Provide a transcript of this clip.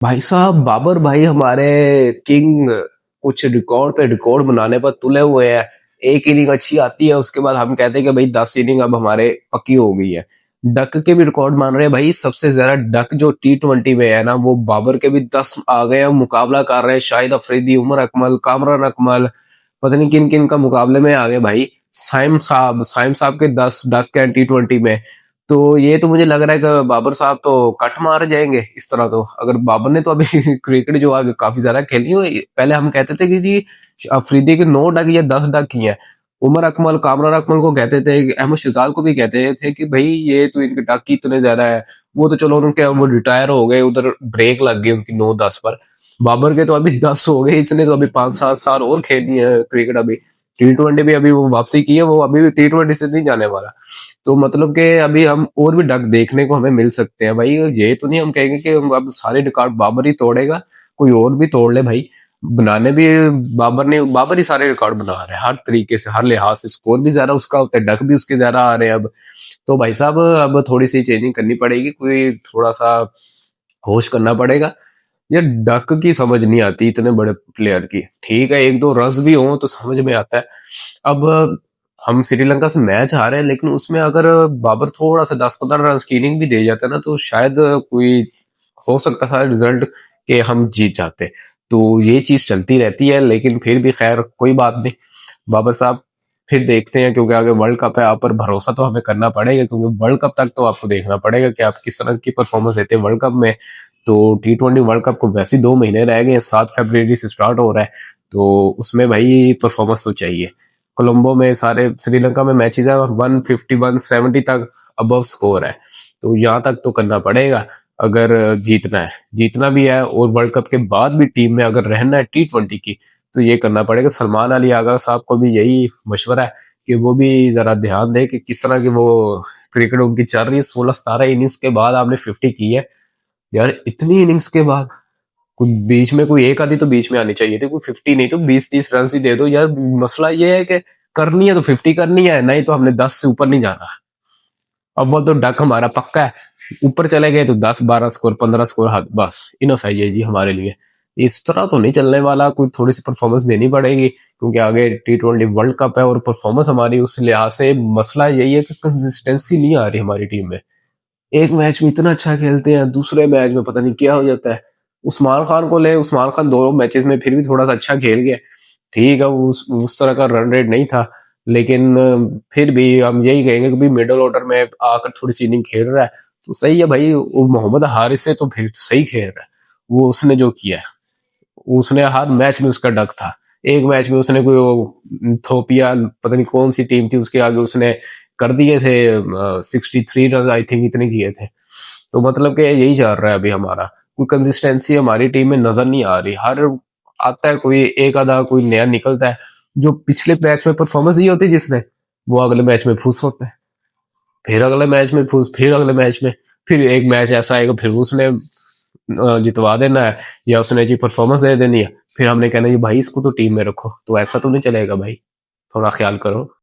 भाई साहब बाबर भाई हमारे किंग कुछ रिकॉर्ड पे रिकॉर्ड बनाने पर तुले हुए हैं। एक इनिंग अच्छी आती है, उसके बाद हम कहते हैं कि भाई 10 इनिंग अब हमारे पक्की हो गई है। डक के भी रिकॉर्ड मान रहे हैं भाई। सबसे ज्यादा डक जो T20 में है ना, वो बाबर के भी 10 आ गए हैं। मुकाबला कर रहे हैं शाहिद अफरीदी, उमर अकमल, कामरान अकमल, पता नहीं किन किन का मुकाबले में आ गए भाई। साइम साहब के 10 डक के T20 में। तो ये तो मुझे लग रहा है कि बाबर साहब तो कट मार जाएंगे इस तरह। तो अगर बाबर ने तो अभी क्रिकेट जो आगे काफी ज्यादा खेली है। पहले हम कहते थे कि जी अफरीदी के 9 डक या 10 डक ही हैं। उमर अकमल, कामरान अकमल को कहते थे, अहमद शहजाद को भी कहते थे कि भाई ये तो इनके डक ही इतने ज्यादा है। वो तो चलो उनके वो रिटायर हो गए, उधर ब्रेक लग गई उनकी 9-10 पर। बाबर के तो अभी 10 हो गए, इसने तो अभी 5-7 साल और खेलनी है क्रिकेट। अभी T20 भी अभी वो वापसी की है, वो अभी भी T20 से नहीं जाने वाला। तो मतलब कि अभी हम और भी डक देखने को हमें मिल सकते हैं भाई। ये तो नहीं हम कहेंगे कि हम अब सारे रिकॉर्ड बाबर ही तोड़ेगा, कोई और भी तोड़ ले भाई। बनाने भी बाबर ही सारे रिकॉर्ड बना रहे हैं हर तरीके से, हर लिहाज से। स्कोर भी ज्यादा उसका होता है, डक भी उसके ज्यादा आ रहे हैं अब। तो भाई साहब अब थोड़ी सी चेंजिंग करनी पड़ेगी, कोई थोड़ा सा होश करना पड़ेगा। ये डक की समझ नहीं आती इतने बड़े प्लेयर की। ठीक है, एक दो रस भी हो तो समझ में आता है। अब हम श्रीलंका से मैच हारे हैं, लेकिन उसमें अगर बाबर थोड़ा सा 10-15 रन की इनिंग भी दे जाता ना, तो शायद कोई हो सकता था रिजल्ट कि हम जीत जाते। तो ये चीज चलती रहती है, लेकिन फिर भी खैर कोई बात नहीं। बाबर साहब फिर देखते हैं, क्योंकि आगे वर्ल्ड कप है। आप पर भरोसा तो हमें करना पड़ेगा, क्योंकि वर्ल्ड कप तक तो आपको देखना पड़ेगा कि आप किस तरह की परफॉर्मेंस देते हैं वर्ल्ड कप में। तो T20 वर्ल्ड कप को वैसे ही 2 महीने रह गए हैं, 7 फरवरी से स्टार्ट हो रहा है। तो उसमें भाई परफॉर्मेंस तो चाहिए। कोलंबो में सारे श्रीलंका में मैचेस है, 150 170 तक अबव स्कोर है। तो यहाँ तक तो करना पड़ेगा अगर जीतना है। जीतना भी है और वर्ल्ड कप के बाद भी टीम में अगर रहना है T20 की, तो ये करना पड़ेगा। सलमान अली आगा साहब को भी यही मशवरा है कि वो भी जरा ध्यान दे कि किस तरह की वो क्रिकेट उनकी चल रही है। 16-17 इनिंग्स के बाद आपने 50 की है यार। इतनी इनिंग्स के बाद कोई बीच में कोई एक आधी तो बीच में आनी चाहिए थी। कोई 50 नहीं तो 20-30 रन ही दे दो यार। मसला ये है कि करनी है तो 50 करनी है, नहीं तो हमने 10 से ऊपर नहीं जाना। अब वो तो डक हमारा पक्का है। ऊपर चले गए तो 10-12 स्कोर, 15 स्कोर, बस इनफ है ये जी हमारे लिए। इस तरह तो नहीं चलने वाला, कोई थोड़ी सी परफॉर्मेंस देनी पड़ेगी, क्योंकि आगे T20 वर्ल्ड कप है। और परफॉर्मेंस हमारी उस लिहाज से मसला यही है कि कंसिस्टेंसी नहीं आ रही हमारी टीम में। एक मैच में इतना अच्छा खेलते हैं, दूसरे मैच में पता नहीं क्या हो जाता है। उस्मान खान को ले, उस्मान खान 2 मैचेस में फिर भी थोड़ा सा अच्छा खेल गया। ठीक है, वो उस तरह का रन रेट नहीं था, लेकिन फिर भी हम यही कहेंगे कि भाई मिडल ऑर्डर में आकर थोड़ी सी इनिंग खेल रहा है तो सही है भाई। वो मोहम्मद हारिस से तो फिर सही खेल रहा है। वो उसने जो किया है, उसने हर मैच में उसका डक था। एक मैच में उसने कोई थोपिया, पता नहीं कौन सी टीम थी, उसके आगे उसने कर दिए थे 63 रन आई थिंक इतने किए थे। तो मतलब कि यही चल रहा है अभी हमारा। कोई कंसिस्टेंसी हमारी टीम में नजर नहीं आ रही। हर आता है कोई एक आधा, कोई नया निकलता है जो पिछले मैच में परफॉर्मेंस ही होती है जिसने, वो अगले मैच में फूस होता है। फिर अगले मैच में फूस, फिर अगले मैच में, फिर एक मैच ऐसा आएगा फिर उसने जितवा देना है या उसने जी परफॉर्मेंस दे देनी है। फिर हमने कहना है भाई इसको तो टीम में रखो। तो ऐसा तो नहीं चलेगा भाई, थोड़ा ख्याल करो।